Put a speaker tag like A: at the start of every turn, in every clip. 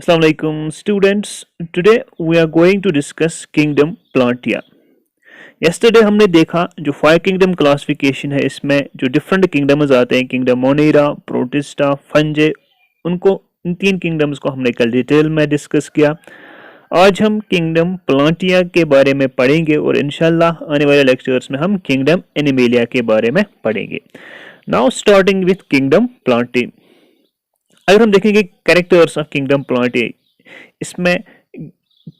A: Assalamu alaikum students. Today we are going to discuss kingdom Plantia. Yesterday हमने देखा जो five kingdom classification है इसमें जो डिफरेंट किंगडम्स आते हैं किंगडम मोनेरा, प्रोटिस्टा, फंजे उनको इन तीन किंगडम्स को हमने कल डिटेल में डिस्कस किया। आज हम किंगडम प्लांटिया के बारे में पढ़ेंगे और इंशाल्लाह आने वाले लेक्चर्स में हम किंगडम एनिमेलिया के बारे में पढ़ेंगे। Now starting with kingdom Plantae. अगर हम देखेंगे कैरेक्टर्स ऑफ किंगडम प्लांटी इसमें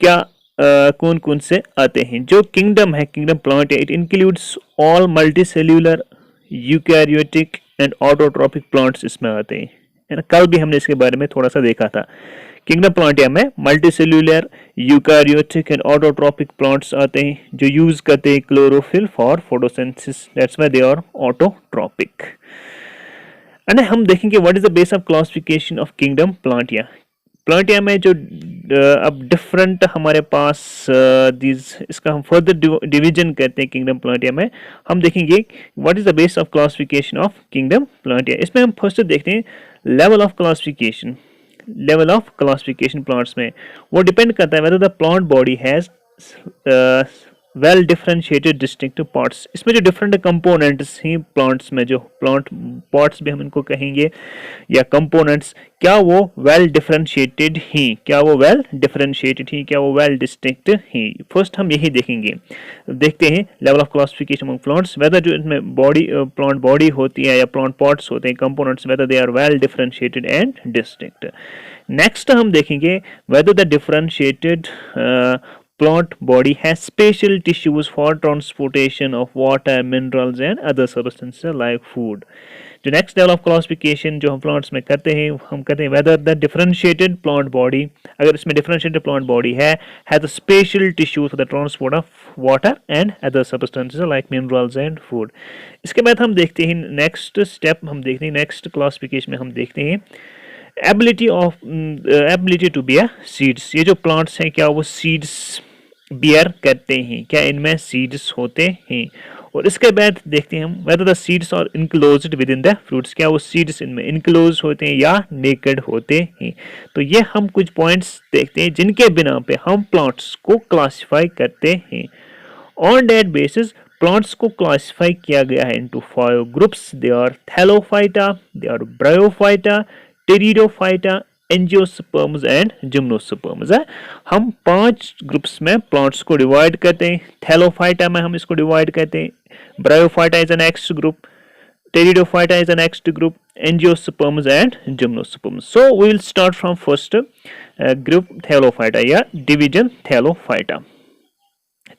A: क्या कौन कौन से आते हैं। जो किंगडम है kingdom Plantae it includes all multicellular eukaryotic and autotrophic plants इसमें आते हैं, है ना। कल भी हमने इसके बारे में थोड़ा सा देखा था। किंगडम प्लांटिया में multicellular eukaryotic and autotrophic plants आते हैं जो यूज करते हैं chlorophyll for photosynthesis, that's why they are autotrophic. And हम देखेंगे what is the base of classification of kingdom plantae. Plantae में जो अब डिफरेंट हमारे पास इसका हम फर्दर डिवीजन करते हैं किंगडम प्लांटिया में। हम देखेंगे what is the base of classification of kingdom plantae. इसमें हम फर्स्ट देखते हैं level of classification. Level of classification plants में वो डिपेंड करता है whether the plant body has well differentiated distinctive parts. इसमें जो डिफरेंट कंपोनेंट्स हैं प्लांट्स में, जो प्लांट पार्ट्स भी हम इनको कहेंगे या कंपोनेंट्स, क्या वो वेल डिफरेंशिएटेड हैं, क्या वो वेल डिफरेंशिएटेड हैं, क्या वो वेल डिस्टिंक्ट हैं। फर्स्ट हम यही देखेंगे, देखते हैं level of classification of plants, whether जो इसमें बॉडी प्लांट बॉडी होती है या प्लांट पार्ट्स होते हैं components, whether they are well differentiated and distinct. Next हम देखेंगे whether the differentiated plant body has special tissues for transportation of water, minerals and other substances like food. जो next level of classification जो हम plants में करते हैं, हम कहते हैं weather the differentiated plant body, अगर इसमें डिफरेंशिएटेड प्लांट बॉडी है has special tissues for the transport of water and other substances like minerals and food. इसके बाद हम देखते हैं नेक्स्ट स्टेप, हम देखते हैं नेक्स्ट क्लासिफिकेशन में हम देखते हैं एबिलिटी टू बियर सीड्स। ये जो प्लांट्स हैं क्या वो सीड्स बियर करते हैं, क्या इनमें सीड्स होते हैं। और इसके बाद देखते हैं हम whether the seeds are enclosed within the fruits, क्या वो सीड्स इनमें इनक्लोज होते हैं या नेकेड होते हैं। तो ये हम कुछ पॉइंट्स देखते हैं जिनके बिना पे हम प्लांट्स को क्लासिफाई करते हैं। ऑन दैट बेसिस प्लांट्स को क्लासिफाई किया गया है into 5 groups. They are thallophyta, they are bryophyta, pteridophyta, angiosperms and gymnosperms है। हम 5 ग्रुप्स में प्लांट्स को डिवाइड करते हैं। थैलोफाइटा में हम इसको डिवाइड करते हैं, bryophyta is the next group, pteridophyta is the next group, angiosperms and gymnosperms. So we will start from first group thallophyta या डिवीजन थैलोफाइटा।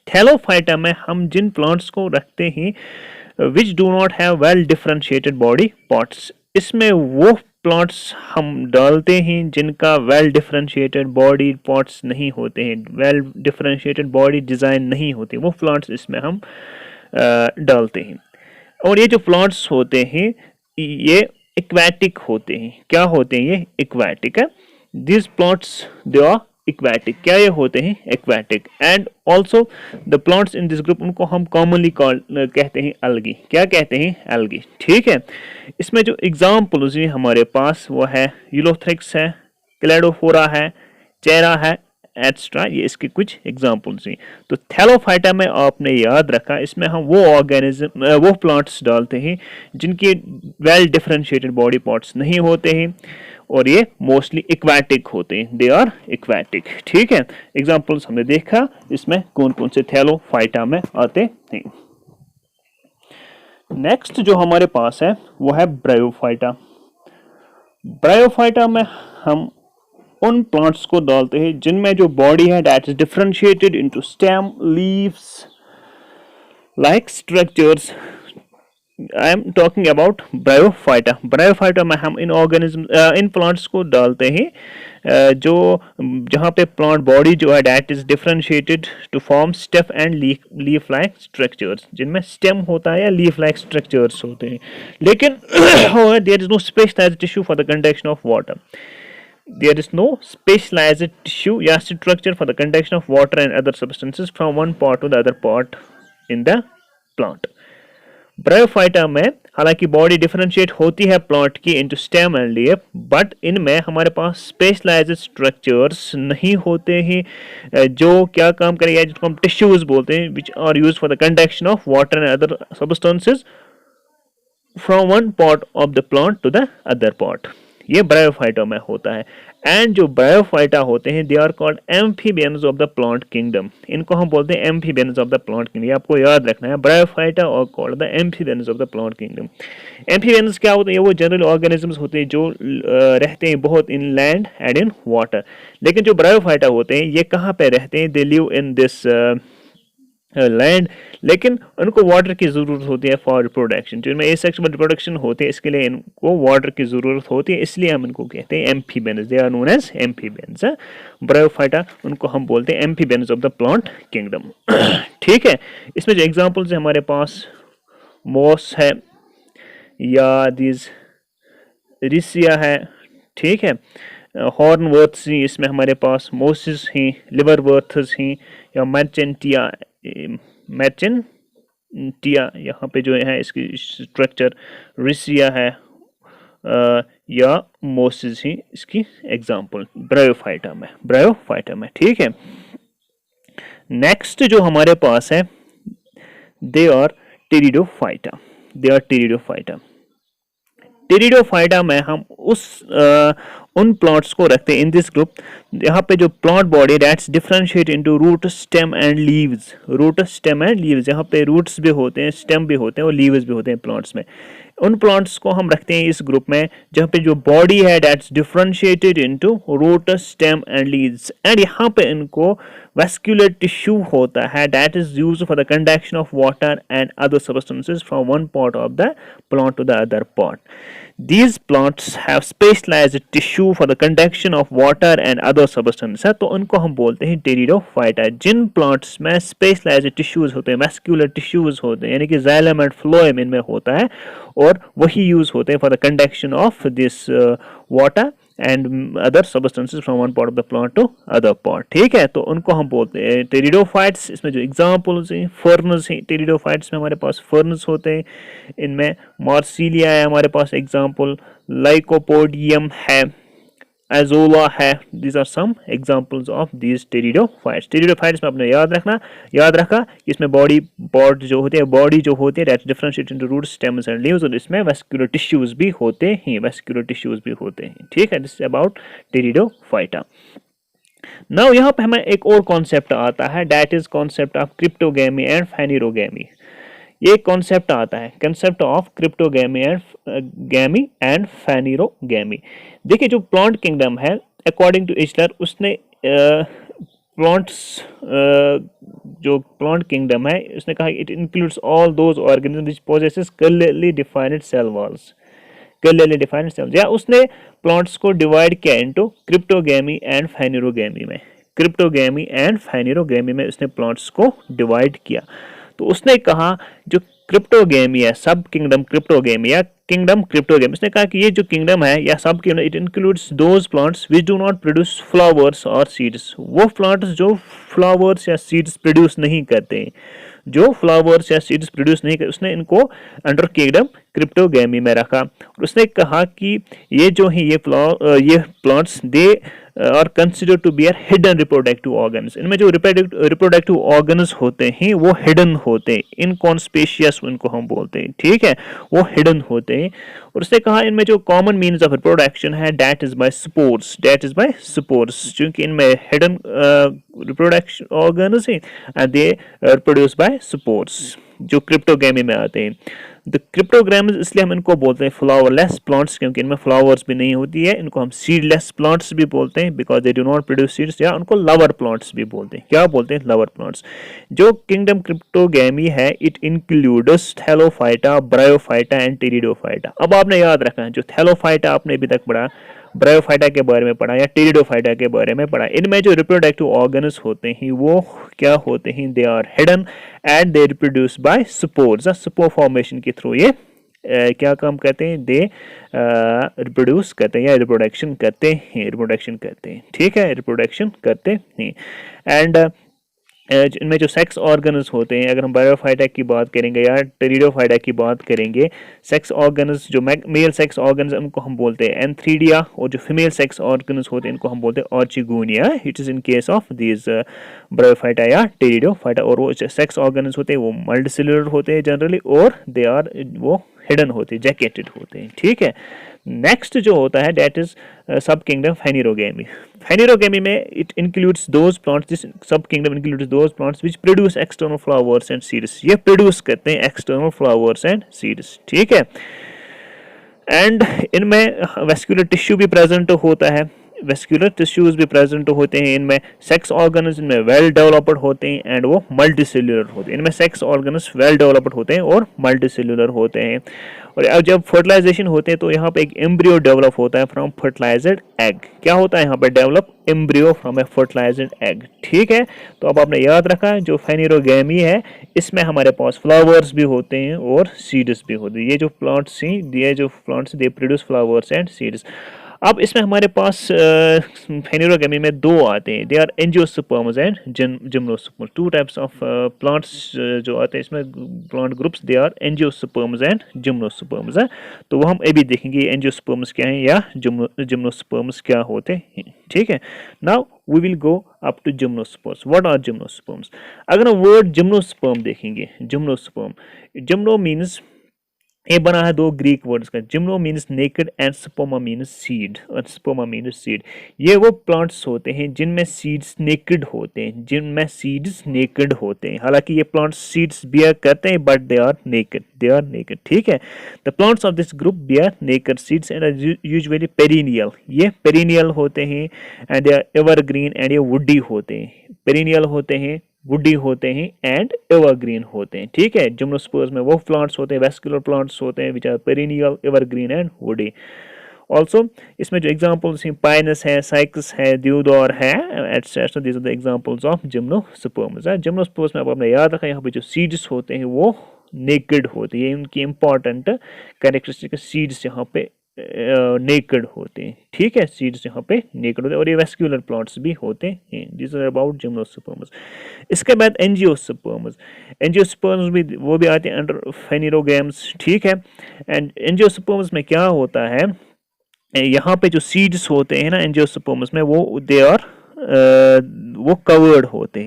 A: थैलोफाइटा में हम जिन प्लांट्स को रखते हैं which do not have well differentiated body parts, इसमें वो plants हम डालते हैं जिनका वेल डिफरेंशिएटेड बॉडी पार्ट्स नहीं होते हैं, वेल डिफरेंशिएटेड बॉडी डिज़ाइन नहीं होती, वो प्लांट्स इसमें हम डालते हैं। और ये जो प्लांट्स होते हैं ये एक्वेटिक होते हैं। क्या होते हैं ये? एक्वेटिक है। This plants they are aquatic, क्या ये होते हैं? Aquatic. And also the plants in this group उनको हम कॉमनली कहते हैं एल्गी। क्या कहते हैं? एल्गी। ठीक है। इसमें जो एग्जाम्पल्स हैं हमारे पास वो है यूलोथ्रिक्स है, क्लेडोफोरा है, चेरा है, एट्सट्रा, ये इसके कुछ एग्जाम्पल्स हैं। तो थैलोफाइटा में आपने याद रखा इसमें हम वो ऑर्गेनिज्म वो प्लांट्स डालते हैं जिनके वेल डिफरेंशिएटेड बॉडी पार्ट्स नहीं होते हैं और ये मोस्टली एक्वेटिक होते हैं, दे आर एक्वेटिक। ठीक है। एग्जाम्पल्स हमने देखा इसमें कौन कौन से थैलोफाइटा में आते हैं। नेक्स्ट जो हमारे पास है वो है ब्रायोफाइटा। ब्रायोफाइटा में हम उन प्लांट्स को डालते हैं जिनमें जो बॉडी है that is differentiated into stem, leaves like structures. I am talking about bryophyta. Bryophyta में हम इन प्लांट्स को डालते हैं जो जहाँ पे प्लांट बॉडी जो है that is differentiated to form stem and leaf like structures, जिनमें स्टेम होता है या लीफ लाइक स्ट्रक्चर्स होते हैं। लेकिन there is no specialised tissue for the conduction of water. There is no specialized tissue या structure for the conduction of water and other substances from one part to the other part in the plant. Bryophyta में हालांकि body differentiate होती है plant की into stem and leaf, but इनमें हमारे पास specialised structures नहीं होते हैं जो क्या काम करेगा, जिसको हम टिश्यूज बोलते हैं, which are used for the conduction of water and other substances from one part of the plant to the other part. ये ब्रायोफाइटा में होता है। एंड जो ब्रायोफाइटा होते हैं they are called amphibians of the plant kingdom. इनको हम बोलते हैं amphibians of the plant kingdom. ये आपको याद रखना है, ब्रायोफाइटा और called the amphibians of the plant kingdom. Amphibians क्या होते हैं? वो जनरल ऑर्गेनिजम्स होते हैं जो रहते हैं बहुत इन लैंड एंड इन वाटर। लेकिन जो ब्रायोफाइटा होते हैं ये कहाँ पे रहते हैं? They live in this land, लेकिन उनको वाटर की ज़रूरत होती है फॉर रिप्रोडक्शन। जिनमें एसेक्सुअल रिप्रोडक्शन होती है इसके लिए इनको वाटर की ज़रूरत होती है, इसलिए हम इनको कहते हैं amphibians. They are known as amphibians. Bryophyta उनको हम बोलते हैं amphibians of the plant kingdom. ठीक है, इसमें जो एग्जांपल्स है हमारे पास मॉस है या दिस रिसिया है, ठीक है, हॉर्नवर्थस ही इसमें हमारे पास मोसिस हैं, लिवरवर्थस हैं, या मैचेंटिया यहाँ पे जो है इसकी स्ट्रक्चर रिसिया है या मोसिस ही इसकी एग्जांपल ब्रायोफाइटा में। ठीक है, नेक्स्ट जो हमारे पास है दे आर टेरिडोफाइटा। टेरिडोफाइटा में हम उन प्लांट्स को रखते हैं इन दिस ग्रुप। यहाँ पे जो plant body that's differentiate into root, stem and leaves. यहाँ पे रूट्स भी होते हैं, स्टेम भी होते हैं और लीव्स भी होते हैं प्लांट्स में। उन प्लांट्स को हम रखते हैं इस ग्रुप में जहाँ पे जो बॉडी है that's differentiated into root, stem and leaves. And यहाँ पे इनको vascular tissue होता है that is used for the conduction of water and other substances from one part of the plant to the other part. These plants have specialized tissue for the conduction of water and other substances. तो उनको हम बोलते हैं pteridophyta. जिन plants में specialised tissues होते हैं, muscular tissues होते हैं, यानी कि जाइलम एंड फ्लोएम इनमें होता है और वही यूज होते हैं for the conduction of this water and other substances from one part of the plant to other part. ठीक है, तो उनको हम बोलते हैं टेरिडोफाइट्स। इसमें जो एग्जांपल्स हैं फर्नस हैं, टेरिडोफाइट्स में हमारे पास फर्नस होते हैं, इनमें मार्सिलिया है हमारे पास एग्जांपल, लाइकोपोडियम है, एजोला है। These are some examples of these pteridophytes में आपने याद रखा कि इसमें बॉडी पार्ट जो होते हैं that differentiate into root, stems and leaves, और इसमें वेस्कुलर टिश्यूज भी होते हैं। ठीक है, this is about pteridophyta. Now यहाँ पे हमें एक और कॉन्सेप्ट आता है that is concept of cryptogamy and phanerogamy. ये कॉन्सेप्ट आता है concept of cryptogamy and phanerogamy. देखिए जो प्लांट किंगडम है अकॉर्डिंग टू इचलर, उसने जो प्लांट किंगडम है उसने कहा it includes all those organism which possesses clearly defined cell walls, या उसने प्लांट्स को डिवाइड किया इनटू क्रिप्टोगैमी एंड फेनिरोगैमी में उसने प्लांट्स को डिवाइड किया। तो उसने कहा जो क्रिप्टोगैमी है, सब किंगडम क्रिप्टोगैमी या किंगडम क्रिप्टोगैमी, उसने कहा कि ये जो किंगडम है या सब kingdom it includes those plants which do not produce flowers और सीड्स। वो प्लांट्स जो फ्लावर्स या सीड्स प्रोड्यूस नहीं करते, उसने इनको अंडर किंगडम क्रिप्टोगैमी में रखा। और उसने कहा कि ये जो है ये plants they are consider to be are hidden reproductive organs. इनमें जो रिप्रोडक्टिव ऑर्गन्स होते हैं वो हिडन होते हैं, इनकॉन्स्पेशियस उनको हम बोलते हैं। ठीक है, वो हिडन होते हैं। और उसने कहा इनमें जो कॉमन मीन्स ऑफ रिप्रोडक्शन है दैट इज बाय स्पोर्स, क्योंकि इनमें हिडन रिप्रोडक्शन ऑर्गन्स हैं and they produce by spores जो क्रिप्टोगैमी में आते हैं। द क्रिप्टोग्राम्स इसलिए हम इनको बोलते हैं फ्लावरलेस प्लांट्स, क्योंकि इनमें फ्लावर्स भी नहीं होती है। इनको हम सीडलेस प्लांट्स भी बोलते हैं because they do not produce seeds, या उनको लवर प्लांट्स भी बोलते हैं। क्या बोलते हैं? Lover plants. जो किंगडम क्रिप्टोगैमी है it includes Thallophyta, bryophyta and pteridophyta. अब आपने याद रखना है जो थैलोफाइटा आपने अभी तक पढ़ा, ब्रायोफाइटा के बारे में पढ़ा या टेरिडोफाइटा के बारे में पढ़ा, इनमें जो रिप्रोडक्टिव ऑर्गन्स होते हैं वो क्या होते हैं? They are hidden and they reproduce by spores. Spore formation के थ्रू ये क्या काम करते हैं? दे रिप्रोड्यूस करते हैं या रिप्रोडक्शन करते हैं। ठीक है, रिप्रोडक्शन करते हैं। एंड इनमें जो सेक्स ऑर्गन्स होते हैं, अगर हम बायोफाइटा की बात करेंगे या टेरिडोफाइटा की बात करेंगे, सेक्स ऑर्गन्स जो मेल सेक्स ऑर्गन्स उनको हम बोलते हैं एंथ्रीडिया, और जो फीमेल सेक्स ऑर्गन्स होते हैं इनको हम बोलते हैं archegonia. It is in case of this bryophyta या टेरिडोफाइटा। और वो सेक्स ऑर्गन्स होते हैं वो मल्टीसेलुलर होते हैं जनरली, और दे आर वो हिडन होते हैं, जैकेटेड होते हैं, ठीक है। नेक्स्ट जो होता है दैट इज सब किंगडम फेनिरोगेमी। फेनिरोगेमी में it includes those plants, this सब kingdom includes those plants which produce external flowers and seeds. ये प्रोड्यूस करते हैं एक्सटर्नल फ्लावर्स एंड सीड्स, ठीक है। एंड इनमें वेस्कुलर टिश्यू भी प्रेजेंट होता है, वेस्कुलर टिश्यूज भी प्रेजेंट होते हैं इनमें। सेक्स ऑर्गन्स इनमें वेल डेवलप्ड होते हैं एंड वो मल्टीसेल्युलर होते हैं। इनमें सेक्स ऑर्गन्स वेल डेवलप्ड होते हैं और मल्टीसेल्युलर होते हैं। और अब जब फर्टिलाइजेशन होते हैं तो यहाँ पे एक एम्ब्रियो डेवलप होता है फ्रॉम फर्टिलाइज्ड एग। क्या होता है यहाँ पे? Develop embryo from a fertilized egg, ठीक है। तो अब आपने याद रखा जो फेनिरोगेमी है इसमें हमारे पास फ्लावर्स भी होते हैं और सीड्स भी होते हैं। ये जो plants they produce flowers and seeds. अब इसमें हमारे पास फेनिरोगेमी में दो आते हैं, they are angiosperms and gymnosperms. Two types of plants जो आते हैं इसमें, plant groups, they are angiosperms and gymnosperms है। तो वो हम अभी देखेंगे एंजियोस्पर्म्स क्या हैं या जिम्नोस्पर्म्स क्या होते हैं, ठीक है। Now we will go up to gymnosperms. What are gymnosperms? अगर हम वर्ड जिम्नोस्पर्म देखेंगे, जिम्नोस्पर्म, जिम्नो मीन्स, ये बना है दो ग्रीक वर्ड्स का। Gymno means naked and sperma means seed, और स्पोमा मीन्स सीड। ये वो प्लांट्स होते हैं जिनमें सीड्स नेकेड होते हैं, जिनमें सीड्स नेकेड होते हैं। हालांकि ये प्लांट्स सीड्स बियर करते हैं बट दे आर नेकेड, ठीक है। The plants of this group bear naked seeds and are usually perennial. ये पेरिनियल होते हैं and they are evergreen and ये वुडी होते हैं। पेरिनियल होते हैं, वुडी होते हैं एंड एवरग्रीन होते हैं, ठीक है। जिम्नोस्पर्म्स में वो प्लांट्स होते हैं, वेस्कुलर प्लांट्स होते हैं which are perennial, evergreen and woody. Also इसमें जो एग्जांपल्स हैं पाइनस है, साइकस है, द्यूडोर है, etcetera, these are the examples of gymnosperms. Gymnosperms में अब आपने याद रखा यहाँ पे जो सीड्स होते हैं वो नेकेड होते हैं, उनकी इंपॉर्टेंट कैरेक्टरिस्टिक सीड्स यहाँ पे नेकेड होते हैं, ठीक है। सीड्स यहाँ पे नेकेड होते हैं और ये वेस्कुलर प्लांट्स भी होते हैं। This are about gymnosperms. इसके बाद एंजियोस्पर्म्स। एंजियोस्पर्म्स भी वो भी आते हैं अंडर फेनिरोगेम्स, ठीक है। एंड एंजियोस्पर्म्स में क्या होता है, यहाँ पे जो सीड्स होते हैं ना एंजियोस्पर्म्स में, वो दे आर वो कवर्ड होते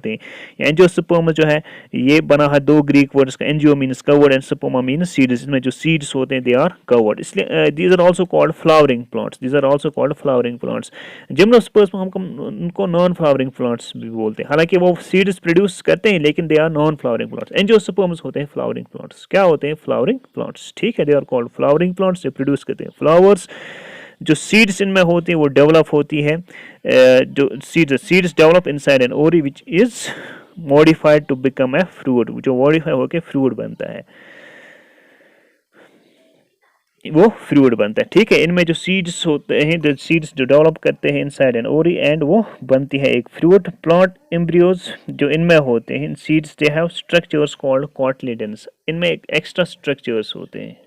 A: हैं, एंजियोस्पर्म जो है ये बना है दो ग्रीक वर्ड्स का, angio means covered and sperma means seeds. इसमें जो सीड्स होते हैं दे आर कवर्ड, इसलिए these are also called flowering plants. Gymnosperms में हम उनको नॉन फ्लावरिंग प्लांट्स भी बोलते हैं। हालांकि वो सीड्स प्रोड्यूस करते हैं लेकिन they are non flowering plants. Angiosperms होते हैं फ्लावरिंग प्लांट्स। क्या होते हैं? फ्लावरिंग प्लांट्स, ठीक है। They are called flowering plants, से प्रोड्यूस करते हैं फ्लावर्स। जो सीड्स इनमें होती है वो डेवलप होती है, जो seeds develop inside an ovary which is modified to become a fruit, जो मॉडिफाई होकर फ्रूट बनता है, वो फ्रूट बनता है, ठीक है। इनमें जो सीड्स होते हैं, जो सीड्स जो डेवलप करते हैं इनसाइड एन ओरी एंड वो बनती है एक फ्रूट। प्लांट एम्ब्रियोज जो इनमें होते हैं, seeds they have structures called cotyledons. इनमें एक एक्स्ट्रा स्ट्रक्चर्स होते हैं।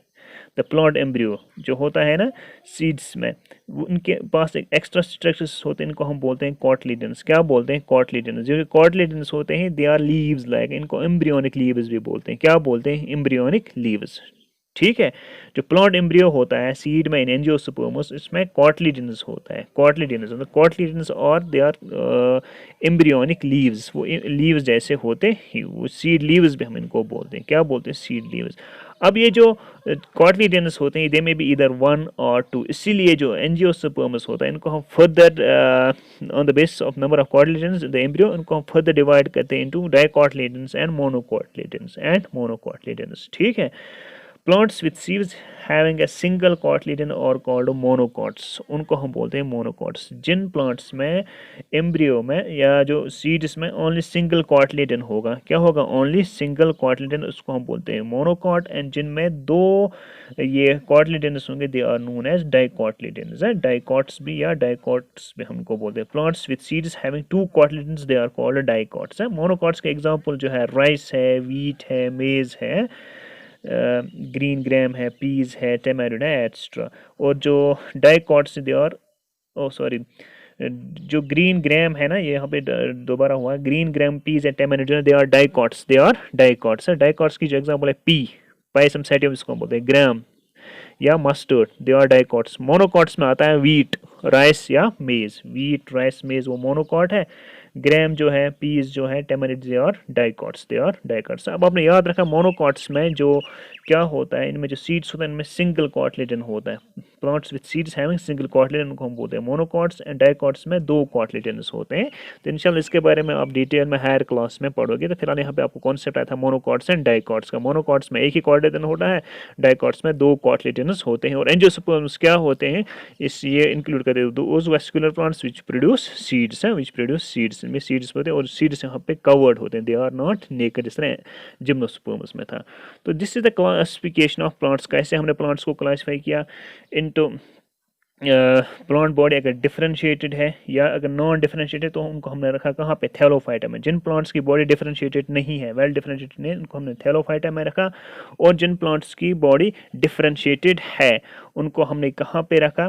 A: द प्लांट एम्ब्रियो जो होता है ना सीड्स में, उनके पास एक एक्स्ट्रा स्ट्रक्चर्स होते हैं, इनको हम बोलते हैं कॉटलिडेंस। क्या बोलते हैं? कॉटलिडेंस। जो कॉटलिडेंस होते हैं दे आर लीव्स लाइक, इनको एम्ब्रियोनिक लीव्स भी बोलते हैं। क्या बोलते हैं? एम्ब्रियोनिक लीव्स, ठीक है। जो प्लांट एम्ब्रियो होता है सीड में इन एंजियोस्पर्म्स, इसमें कॉटलिडेंस होता है। कॉटलिडेंस और दे आर एम्ब्रियोनिक लीव्स, वो लीव्स जैसे होते हैं, वो सीड लीव्स भी हम इनको बोलते हैं। क्या बोलते हैं? Seed leaves. अब ये जो कॉटलिडेंस होते हैं दे में बी इधर वन और टू, इसीलिए जो एंजियोस्पर्म्स होता है इनको हम further on the basis of number of cotyledons the embryo, इनको हम फर्दर डिवाइड करते हैं इनटू डाइकॉटलिडेंस एंड मोनोकॉटलिडेंस, ठीक है। Plants with seeds having a single cotyledon are called monocots, उनको हम बोलते हैं मोनोकॉट्स। जिन प्लांट्स में एम्ब्रियो में या जो सीड्स में ओनली सिंगल कॉटलिडन होगा, क्या होगा? ओनली सिंगल कॉटलिडन, उसको हम बोलते हैं मोनोकॉट। एंड जिनमें दो ये कॉटलिडन्स होंगे they are known as dicotyledons है। डाइकॉट्स भी या डाइकॉट्स भी हमको बोलते हैं। Plants with seeds having two cotyledons they are called dicots है। मोनोकॉट्स का एग्जांपल जो है राइस है, वीट है, मेज है, ग्रीन ग्राम है, पीज है, टमाटो है, एट्सट्रा। और जो डाइकॉट्स दे आर जो ग्रीन ग्राम है ना, ये यहाँ पे दोबारा हुआ, green gram peas and tamarind, they are dicots, they are dicots. Dicots की जो एग्जांपल है पी, पाइसम सैटिवम इसको बोलते हैं, ग्राम या mustard, they are dicots. Monocots में आता है व्हीट, राइस या मेज, व्हीट राइस मेज वो मोनोकॉट है। ग्राम जो है, पीज जो है, tamarind, they are dicots, they are dicots. अब आपने याद रखा मोनोकॉट्स में जो क्या होता है, इनमें जो सीड्स होते हैं इनमें सिंगल कॉटलेडन होता है। Plants with seeds having single cotyledon को हम बोलते हैं मोनोकॉट्स, एंड डाइकॉट्स में दो कॉटलेडन्स होते हैं। तो इंशाल्लाह इसके बारे में आप डिटेल में हायर क्लास में पढ़ोगे। तो फिलहाल यहाँ पे आपको कॉन्सेप्ट आया था मोनोकॉट्स एंड डाइकॉट्स का। मोनोकॉट्स में एक ही कॉटलेडन होता है, डाइकॉट्स में दो कॉटलेडन्स होते हैं। और एंजियोस्पर्म्स क्या होते हैं, इस ये इंक्लूड करते हैं those vascular plants which produce seeds हैं, विच प्रोड्यूस सीड्स, इनमें सीड्स होते हैं और सीड्स यहाँ पे कवर्ड होते हैं, दे आर नॉट नेकेड, जिस तरह जिम्नोस्पर्म्स में था। तो this is the classification of plants. कैसे हमने प्लांट्स को क्लासिफाई किया इनटू प्लांट बॉडी, अगर डिफरेंशिएटेड है या अगर नॉन डिफरेंशिएटेड तो उनको हमने रखा कहाँ पे, थैलोफाइटा में। जिन प्लांट्स की बॉडी डिफरेंशिएटेड नहीं है, वेल डिफरेंशिएटेड नहीं, उनको हमने थैलोफाइटा में रखा। और जिन प्लांट्स की बॉडी डिफरेंशिएटेड है उनको हमने कहाँ पे रखा,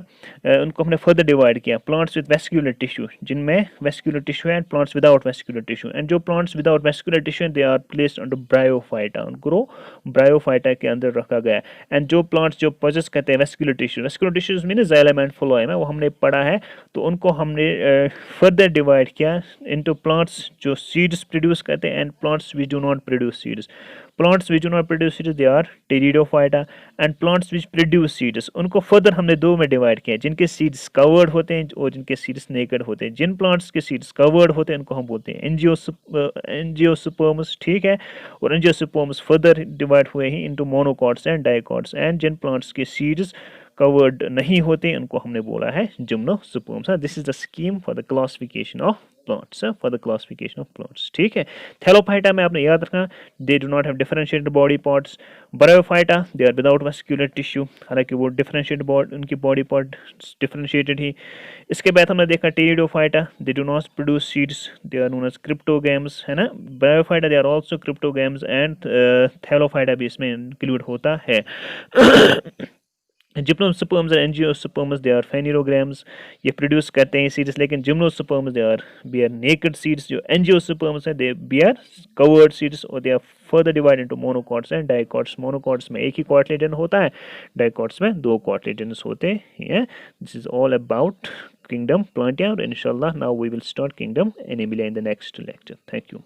A: उनको हमने फर्दर डिवाइड किया, प्लांट्स विद वेस्क्यूलर टिश्यू, जिनमें वेस्क्यूलर टिश्यू है, and plants without vascular tissue. And जो plants without vascular tissue they are placed under Bryophyta, उनको ब्रायोफाइटा के अंदर रखा गया। एंड जो प्लांट्स जो पोजेस करते हैं vascular tissue, vascular tissues mean xylem and phloem है, वो हमने पढ़ा है। तो उनको हमने फर्दर डिवाइड किया इनटू प्लांट्स जो सीड्स प्रोड्यूस करते हैं and plants which do not produce seeds. Plants which do not produce seeds they are pteridophyta, and plants which produce seeds उनको फर्दर हमने दो में डिवाइड किया, जिनके सीड्स कवर्ड होते हैं और जिनके सीड्स नेकेड होते हैं। जिन प्लांट्स के सीड्स कवर्ड होते हैं उनको हम बोलते हैं एंजियोस्पर्म्स, ठीक है। और एंजियोस्पर्म्स फर्दर डिवाइड हुए ही into monocots and dicots. And जिन प्लांट्स के सीड्स कवर्ड नहीं होते उनको हमने बोला है gymnosperms. This is the scheme for the classification of plants, for the classification of plants, ठीक है। थैलोफाइटा में आपने याद रखना, they do not have differentiated body parts. Bryophyta they are without vascular tissue, हालांकि वो डिफरेंशिएटेड बॉडी, उनकी body part differentiated ही। इसके बाद हमने देखा pteridophyta, they do not produce seeds, they are known as cryptogams, है ना। Bryophyta they are also cryptogams, and thallophyta भी इसमें इंक्लूड होता है। जिम्नोस्पर्म्स और एंजियोस्पर्म्स दे आर फेनिरोग्राम्स, ये प्रोड्यूस करते हैं सीड्स, लेकिन gymnosperms they are bear naked seeds. जो एंजियोस्पर्म्स हैं दे बियर कवर्ड सीड्स, और they are further divide into monocots and dicots. Monocots में एक ही कॉटलेडन होता है, डाइकॉट्स में दो कॉटलेडन्स होते हैं। This is all about kingdom Plantae, और इंशाल्लाह now we will start kingdom Animalia in the next lecture. Thank you.